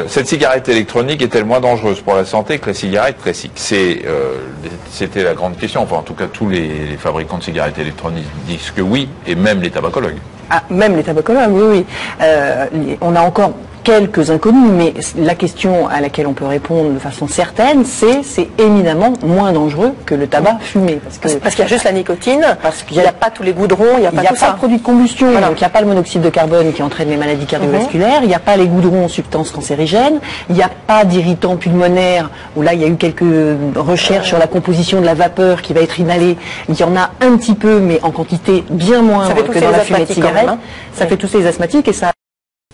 cette cigarette électronique est-elle moins dangereuse pour la santé que la cigarette classique? C'était la grande question. Enfin, en tout cas, tous les fabricants de cigarettes électroniques disent que oui, et même les tabacologues. Ah, même les tabacologues, oui, oui. On a encore quelques inconnus, mais la question à laquelle on peut répondre de façon certaine, c'est éminemment moins dangereux que le tabac fumé. Parce qu'il y a juste la nicotine, parce qu'il n'y a pas tous les goudrons, il n'y a pas tout ça. Il n'y a pas de produit de combustion, voilà. Donc il n'y a pas le monoxyde de carbone qui entraîne les maladies cardiovasculaires, il n'y a pas les goudrons, substances cancérigènes, il n'y a pas d'irritants pulmonaires, où là il y a eu quelques recherches sur la composition de la vapeur qui va être inhalée. Il y en a un petit peu, mais en quantité bien moins que dans la fumée de cigarette. Ça fait tousser les asthmatiques et ça...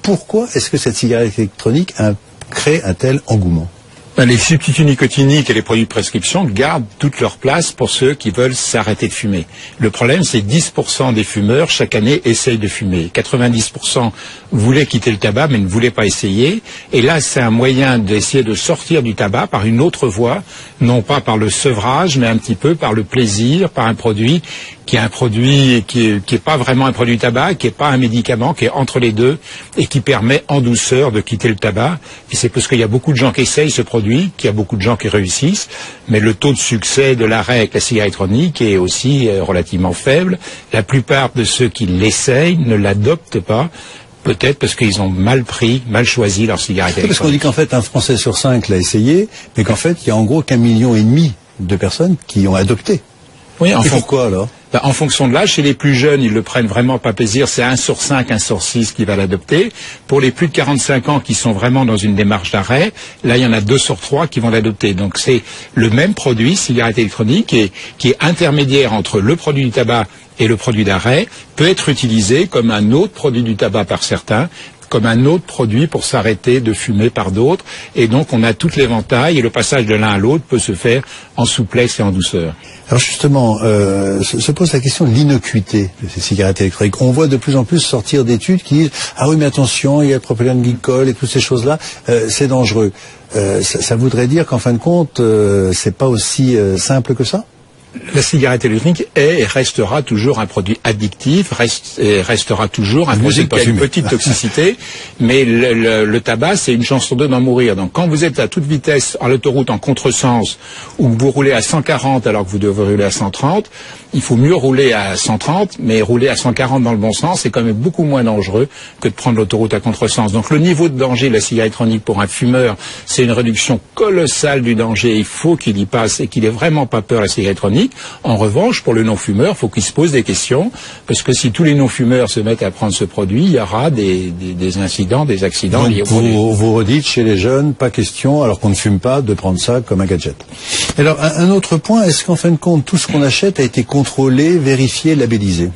Pourquoi est-ce que cette cigarette électronique crée un tel engouement? Les substituts nicotiniques et les produits de prescription gardent toute leur place pour ceux qui veulent s'arrêter de fumer. Le problème, c'est 10% des fumeurs chaque année essayent de fumer. 90% voulaient quitter le tabac mais ne voulaient pas essayer. Et là, c'est un moyen d'essayer de sortir du tabac par une autre voie, non pas par le sevrage, mais un petit peu par le plaisir, par un produit qui est pas vraiment un produit tabac, qui est pas un médicament, qui est entre les deux et qui permet en douceur de quitter le tabac. Et c'est parce qu'il y a beaucoup de gens qui essayent ce produit, qu'il y a beaucoup de gens qui réussissent, mais le taux de succès de l'arrêt avec la cigarette électronique est aussi relativement faible. La plupart de ceux qui l'essayent ne l'adoptent pas. Peut-être parce qu'ils ont mal choisi leur cigarette électronique. Parce qu'on dit qu'en fait un Français sur 5 l'a essayé, mais qu'en fait il y a en gros qu'1,5 million de personnes qui ont adopté. Oui, et pourquoi alors? En fonction de l'âge, chez les plus jeunes, ils le prennent vraiment pas plaisir, c'est 1 sur 5, 1 sur 6 qui va l'adopter. Pour les plus de 45 ans qui sont vraiment dans une démarche d'arrêt, là il y en a 2 sur 3 qui vont l'adopter. Donc c'est le même produit, cigarette électronique, qui est intermédiaire entre le produit du tabac et le produit d'arrêt, peut être utilisé comme un autre produit du tabac par certains, comme un autre produit pour s'arrêter de fumer par d'autres. Et donc on a tout l'éventail et le passage de l'un à l'autre peut se faire en souplesse et en douceur. Alors justement, se pose la question de l'innocuité de ces cigarettes électroniques. On voit de plus en plus sortir d'études qui disent « Ah oui, mais attention, il y a le propylène-glycol et toutes ces choses-là, c'est dangereux ». Ça voudrait dire qu'en fin de compte, c'est pas aussi simple que ça? La cigarette électronique est et restera toujours un produit addictif, restera toujours un produit qui a une petite toxicité, mais le tabac, c'est une chance sur 2 d'en mourir. Donc quand vous êtes à toute vitesse à l'autoroute en contresens, ou que vous roulez à 140 alors que vous devez rouler à 130, il faut mieux rouler à 130, mais rouler à 140 dans le bon sens, c'est quand même beaucoup moins dangereux que de prendre l'autoroute à contresens. Donc le niveau de danger de la cigarette électronique pour un fumeur, c'est une réduction colossale du danger. Il faut qu'il y passe et qu'il ait vraiment pas peur de la cigarette électronique. En revanche, pour le non-fumeur, il faut qu'il se pose des questions, parce que si tous les non-fumeurs se mettent à prendre ce produit, il y aura des incidents, des accidents liés au produit. Vous redites chez les jeunes, pas question, alors qu'on ne fume pas, de prendre ça comme un gadget. Alors, un autre point, est-ce qu'en fin de compte, tout ce qu'on achète a été contrôlé, vérifié, labellisé?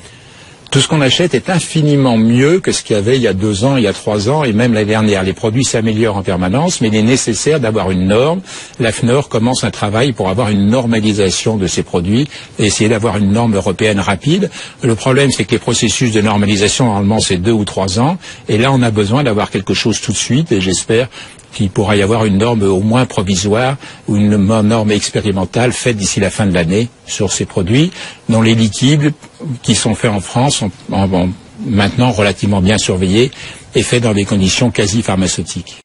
Tout ce qu'on achète est infiniment mieux que ce qu'il y avait il y a 2 ans, il y a 3 ans et même l'année dernière. Les produits s'améliorent en permanence, mais il est nécessaire d'avoir une norme. La FNOR commence un travail pour avoir une normalisation de ces produits et essayer d'avoir une norme européenne rapide. Le problème, c'est que les processus de normalisation, normalement, c'est 2 ou 3 ans. Et là, on a besoin d'avoir quelque chose tout de suite et j'espère qu'il pourra y avoir une norme au moins provisoire ou une norme expérimentale faite d'ici la fin de l'année sur ces produits, dont les liquides qui sont faits en France sont maintenant relativement bien surveillés et faits dans des conditions quasi pharmaceutiques.